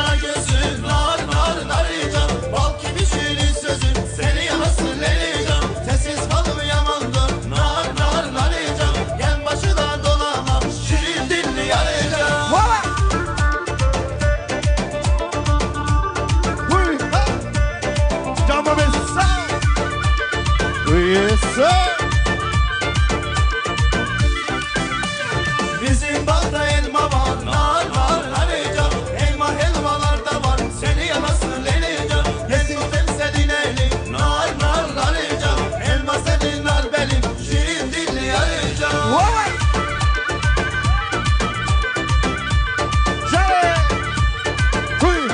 kara gözün, nar nar narıcan, bal gibi şirin sözün, seni yanasın Leylican. Sessiz kalım yamandır, nar nar narıcan, gel başına dolama, şirin dilli yarıcan. Cama bessa. Uyuyorsun. Bizim bağda elma var, nar var narıcan, elma helvalar da var, seni yanasın Leylican. Yesin temselin eli, nar nar narıcan, elma senin nar benim, şirin dilli yarıcan. Şöyle. Huy.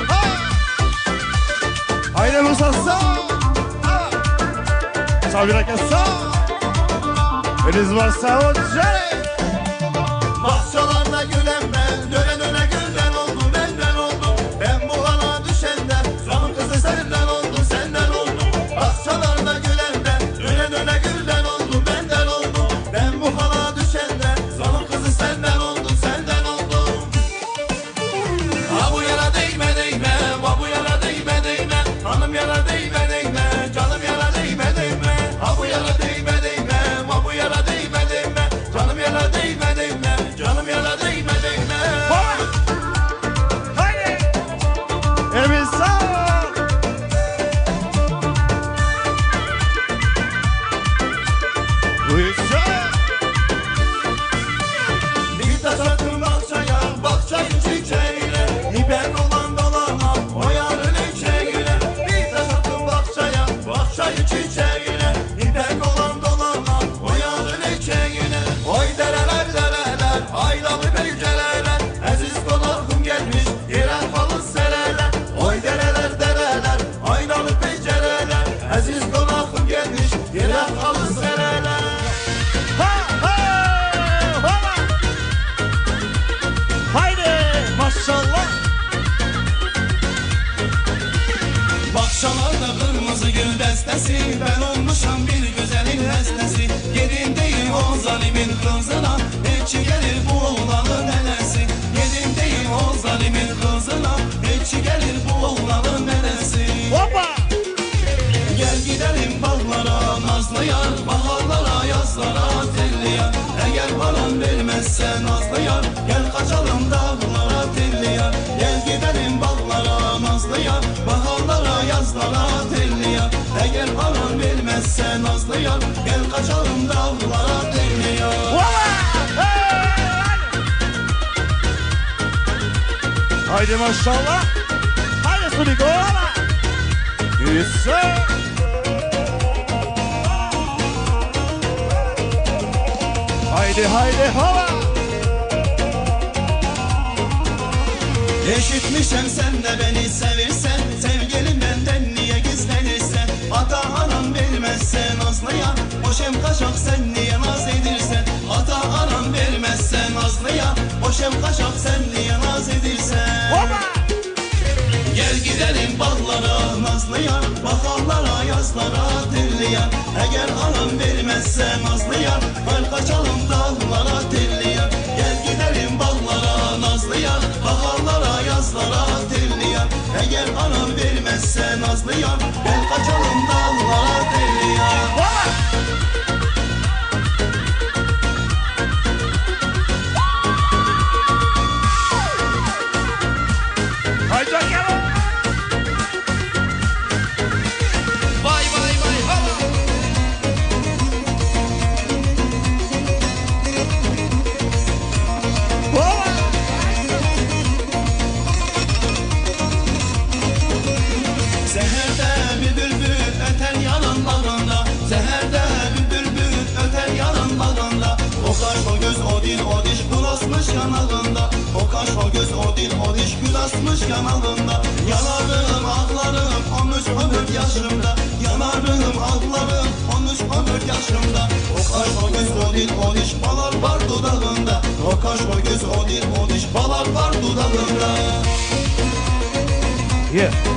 Haydi Musassa. Sabira kessa. Deniz varsa o şöyle. Bahçalarda gülen ben, döne döne gülden oldum, benden oldum. Ben bu hala düşenden, canım kızı senden oldum, senden oldum. Bahçalarda gülenden, döne döne gülden oldum, benden oldum. Ben bu hala düşenden, canım kızı senden oldum, senden oldum. Ha bu yara değme değme, ha bu yara değme değme, hanım yara değme değme, canım yara değme değme. Ha bu yara değme değme, ha bu yara değme değme, canım yara değme değme, canım yara değme değme. Haydi. Emin sağ. Uyusun. Bir taş attım bahçaya, bahçayı çiçeğine, İpek olan dolama, o yarın içeğine. Bir taş attım bahçaya, bahçayı çiçeğine, İpek olan dolama, o yarın içeğine. Oy dereler dereler, aynalı pencereler, aziz konağım gelmiş, giren halı sereler. Oy dereler dereler, aynalı pencereler, aziz konağım gelmiş, giren halı sereler. Haydi maşallah. Bahçalarda kırmızı gül destesi, ben olmuşam bir güzelin hestesi. Yerindeyim o zalimin kızına, hiç gelir bu oğlanın nenesi. Yerindeyim o zalimin kızına, hiç gelir bu oğlanın nenesi. Hoppa. Gel gidelim bağlara nazlı yar, baharlara yazlara telli yar. Eğer paran vermezse nazlı yar, gel kaçalım dağlara telli yar. Gel gidelim bağlara nazlı yar, baharlara yazlara telli yar. Eğer paran vermezse nazlı yar, gel kaçalım dağlara telli yar. Haydi maşallah. Haydi Suliko. Uyusun. Haydi haydi hava. Eşitmişem sen de beni sevirsen, sevgilim benden niye gizlenirsen? Ata anam vermezse nazlıya, boşem kaşak sen niye naz edirsen? Ata anam vermezse nazlıya, boşem kaşak sen niye naz edirsen? Gel gidelim bağlara nazlı yar, baharlara yazlara telli yar. Eğer anam vermezse nazlı yar, gel kaçalım dağlara telli yar. Gel gidelim bağlara nazlı yar, baharlara yazlara telli yar. Eğer anam vermezse nazlı yar, gel kaçalım dağlara telli yar. Haydi gel. Vay vay vay hala. Seherde bir bülbül öter yanın bağında, seherde bir bülbül öter yanın bağında. O kaş o göz o dil o diş gül asmış yanağında. O kaş o göz o dil o diş gül asmış yanağında. Yanarım ağlarım 13-14 yaşımda. Yanarım ağlarım 13-14 yaşımda. O kaş o göz o dil o diş balar var dudağında. O kaş o göz o dil o diş balar var dudağında. Yeah.